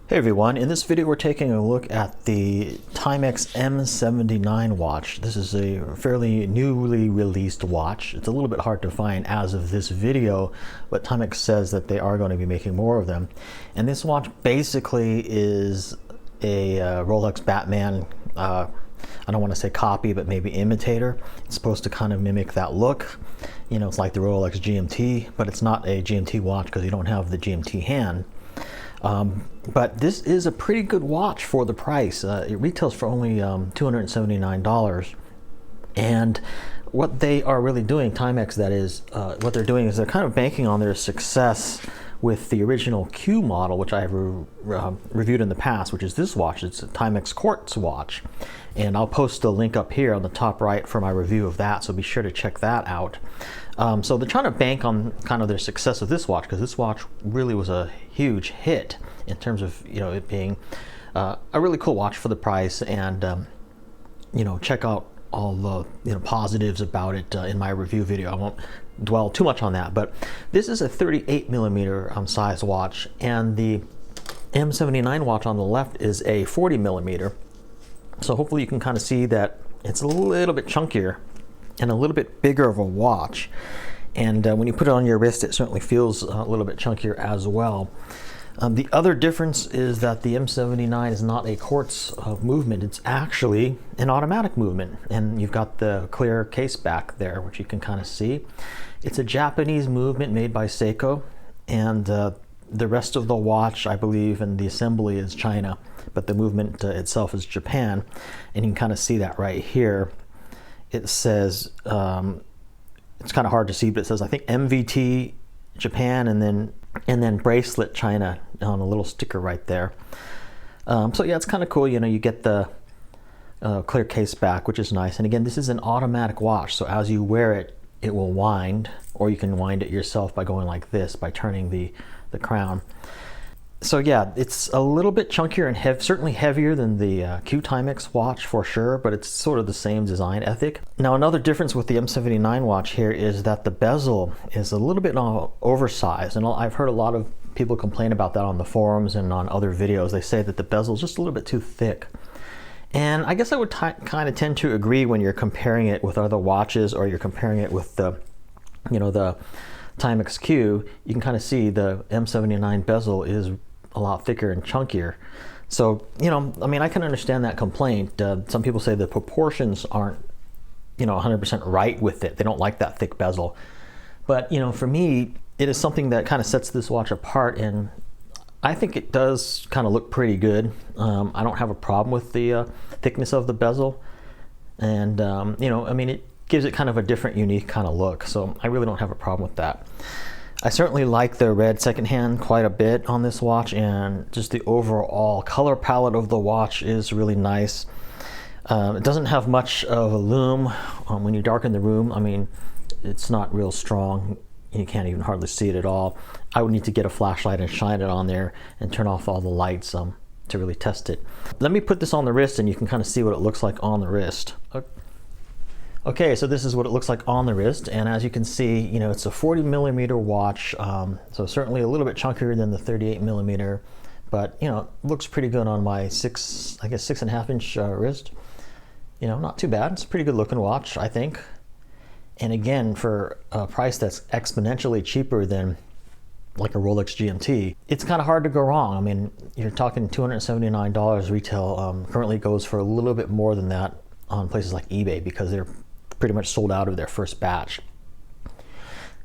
Hey everyone, in this video we're taking a look at the Timex M79 watch. This is a fairly newly released watch. It's a little bit hard to find as of this video, but Timex says that they are going to be making more of them. And this watch basically is a Rolex Batman, I don't want to say copy, but maybe imitator. It's supposed to kind of mimic that look. You know, it's like the Rolex GMT, but it's not a GMT watch because you don't have the GMT hand. But this is a pretty good watch for the price. It retails for only $279. And what they are really doing, Timex that is, what they're doing is they're kind of banking on their success with the original Q model, which I have reviewed in the past, which is this watch. It's a Timex quartz watch. And I'll post a link up here on the top right for my review of that, so be sure to check that out. So they're trying to bank on kind of their success of this watch, because this watch really was a huge hit in terms of, you know, it being a really cool watch for the price. And you know, check out all the positives about it in my review video. I won't dwell too much on that, but this is a 38 millimeter size watch, and the M79 watch on the left is a 40 millimeter. So hopefully you can kind of see that it's a little bit chunkier and a little bit bigger of a watch. And when you put it on your wrist, it certainly feels a little bit chunkier as well. The other difference is that the M79 is not a quartz movement. It's actually an automatic movement. And you've got the clear case back there, which you can kind of see. It's a Japanese movement made by Seiko. And the rest of the watch, I believe, and the assembly is China. But the movement itself is Japan. And you can kind of see that right here. It says, it's kind of hard to see, but it says, I think, MVT Japan and then Bracelet China on a little sticker right there. So yeah, it's kind of cool. You know, you get the clear case back, which is nice. And again, this is an automatic watch, so as you wear it, it will wind, or you can wind it yourself by going like this, by turning the crown. So yeah, it's a little bit chunkier and certainly heavier than the Q Timex watch for sure, but it's sort of the same design ethic. Now another difference with the M79 watch here is that the bezel is a little bit oversized, and I've heard a lot of people complain about that on the forums and on other videos. They say that the bezel is just a little bit too thick. And I guess I would kind of tend to agree when you're comparing it with other watches, or you're comparing it with the, the Timex Q. You can kind of see the M79 bezel is a lot thicker and chunkier. So, I mean, I can understand that complaint. Some people say the proportions aren't, 100% right with it. They don't like that thick bezel. But, for me, it is something that kind of sets this watch apart, and I think it does kind of look pretty good. I don't have a problem with the thickness of the bezel. And, I mean, it gives it kind of a different, unique kind of look. So I really don't have a problem with that. I certainly like the red secondhand quite a bit on this watch, and just the overall color palette of the watch is really nice. It doesn't have much of a lume when you darken the room. I mean, it's not real strong. You can't even hardly see it at all. I would need to get a flashlight and shine it on there and turn off all the lights to really test it. Let me put this on the wrist and you can kind of see what it looks like on the wrist. Okay, so this is what it looks like on the wrist, and as you can see, it's a 40 millimeter watch, so certainly a little bit chunkier than the 38 millimeter, but it looks pretty good on my 6.5 inch wrist. Not too bad. It's a pretty good looking watch, I think. And again, for a price that's exponentially cheaper than like a Rolex GMT, it's kind of hard to go wrong. I mean, you're talking $279 retail. Currently goes for a little bit more than that on places like eBay, because they're pretty much sold out of their first batch.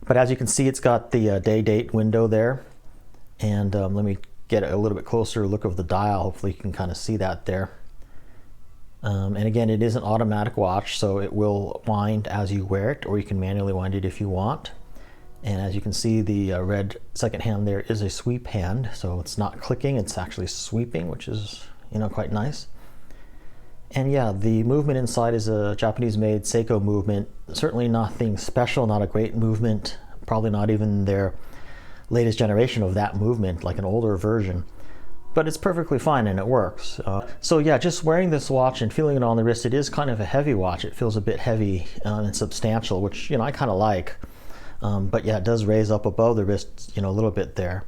But as you can see, it's got the day-date window there. And let me get a little bit closer look of the dial. Hopefully you can kind of see that there. And again, it is an automatic watch, so it will wind as you wear it, or you can manually wind it if you want. And as you can see, the red second hand there is a sweep hand, so it's not clicking, it's actually sweeping, which is quite nice. And yeah, the movement inside is a Japanese-made Seiko movement. Certainly nothing special, not a great movement, probably not even their latest generation of that movement, like an older version. But it's perfectly fine and it works. So yeah, just wearing this watch and feeling it on the wrist, it is kind of a heavy watch. It feels a bit heavy and substantial, which I kind of like. But yeah, it does raise up above the wrist, a little bit there.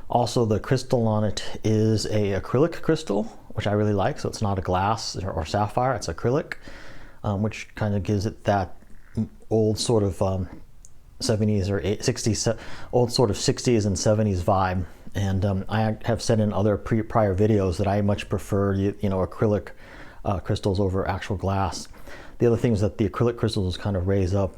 Also, the crystal on it is a acrylic crystal, which I really like. So it's not a glass or sapphire, it's acrylic, which kind of gives it that old sort of 70s or 60s, old sort of 60s and 70s vibe. And I have said in other prior videos that I much prefer, acrylic crystals over actual glass. The other thing is that the acrylic crystals kind of raise up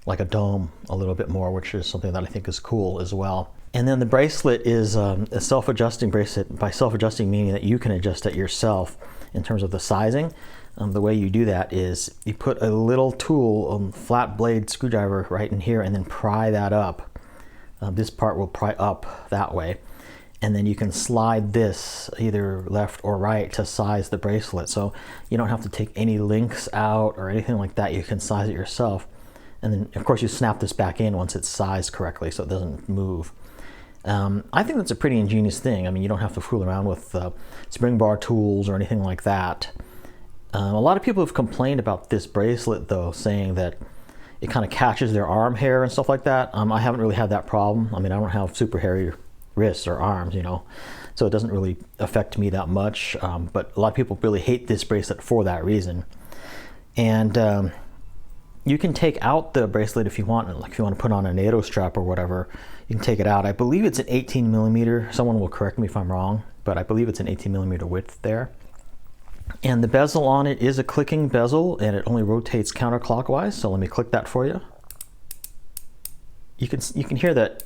like a dome a little bit more, which is something that I think is cool as well. And then the bracelet is a self-adjusting bracelet. By self-adjusting, meaning that you can adjust it yourself in terms of the sizing. The way you do that is you put a little tool, flat blade screwdriver right in here, and then pry that up. This part will pry up that way. And then you can slide this either left or right to size the bracelet. So you don't have to take any links out or anything like that. You can size it yourself. And then of course you snap this back in once it's sized correctly so it doesn't move. I think that's a pretty ingenious thing. I mean, you don't have to fool around with spring bar tools or anything like that. A lot of people have complained about this bracelet though, saying that it kind of catches their arm hair and stuff like that. I haven't really had that problem. I mean, I don't have super hairy wrists or arms, so it doesn't really affect me that much. But a lot of people really hate this bracelet for that reason. And you can take out the bracelet if you want, like if you want to put on a NATO strap or whatever, you can take it out. I believe it's an 18 millimeter. Someone will correct me if I'm wrong, but I believe it's an 18 millimeter width there. And the bezel on it is a clicking bezel, and it only rotates counterclockwise. So let me click that for you. You can hear that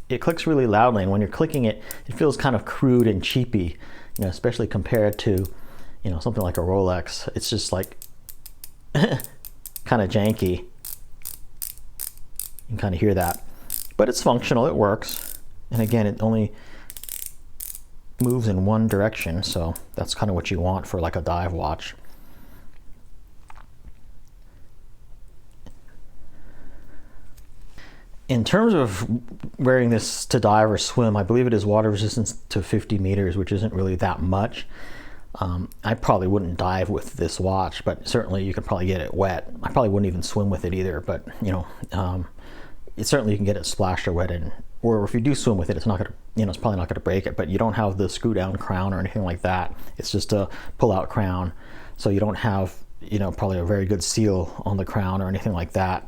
it clicks really loudly, and when you're clicking it, it feels kind of crude and cheapy, especially compared to, something like a Rolex. It's just like kind of janky. You can kind of hear that, but it's functional. It works, and again, it only moves in one direction, so that's kind of what you want for like a dive watch. In terms of wearing this to dive or swim, I believe it is water resistant to 50 meters, which isn't really that much. I probably wouldn't dive with this watch, but certainly you could probably get it wet. I probably wouldn't even swim with it either, but certainly you can get it splashed or wet, or if you do swim with it, it's not gonna, it's probably not gonna break it, but you don't have the screw down crown or anything like that. It's just a pull out crown, so you don't have, probably a very good seal on the crown or anything like that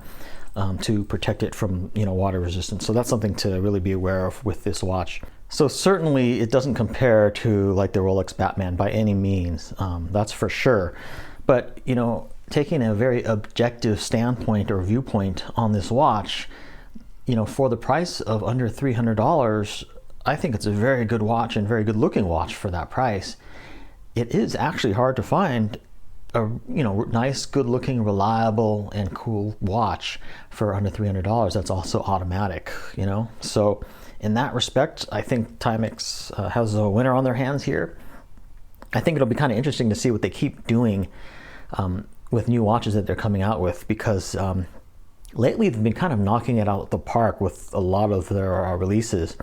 to protect it from, water resistance. So that's something to really be aware of with this watch. So certainly it doesn't compare to like the Rolex Batman by any means, that's for sure. But, taking a very objective standpoint or viewpoint on this watch, for the price of under $300, I think it's a very good watch and very good looking watch for that price. It is actually hard to find a nice, good looking, reliable and cool watch for under $300 that's also automatic, So in that respect, I think Timex has a winner on their hands here. I think it'll be kind of interesting to see what they keep doing with new watches that they're coming out with, because lately they've been kind of knocking it out of the park with a lot of their releases.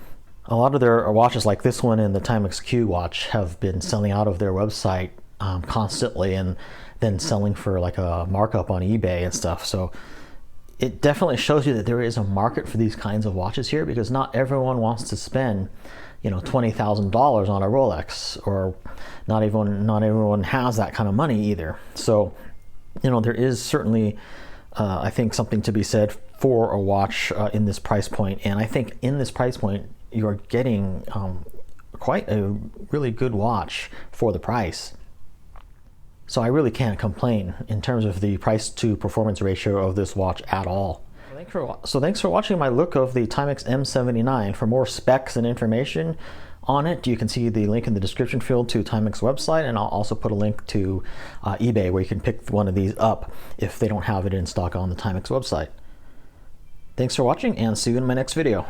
A lot of their watches like this one and the Timex Q watch have been selling out of their website constantly, and then selling for like a markup on eBay and stuff. So it definitely shows you that there is a market for these kinds of watches here, because not everyone wants to spend $20,000 on a Rolex, or not everyone has that kind of money either. So there is certainly I think something to be said for a watch in this price point, and I think in this price point you're getting quite a really good watch for the price. So I really can't complain in terms of the price to performance ratio of this watch at all. Thanks for watching my look of the Timex M79. For more specs and information on it, you can see the link in the description field to Timex website, and I'll also put a link to eBay where you can pick one of these up if they don't have it in stock on the Timex website. Thanks for watching, and see you in my next video.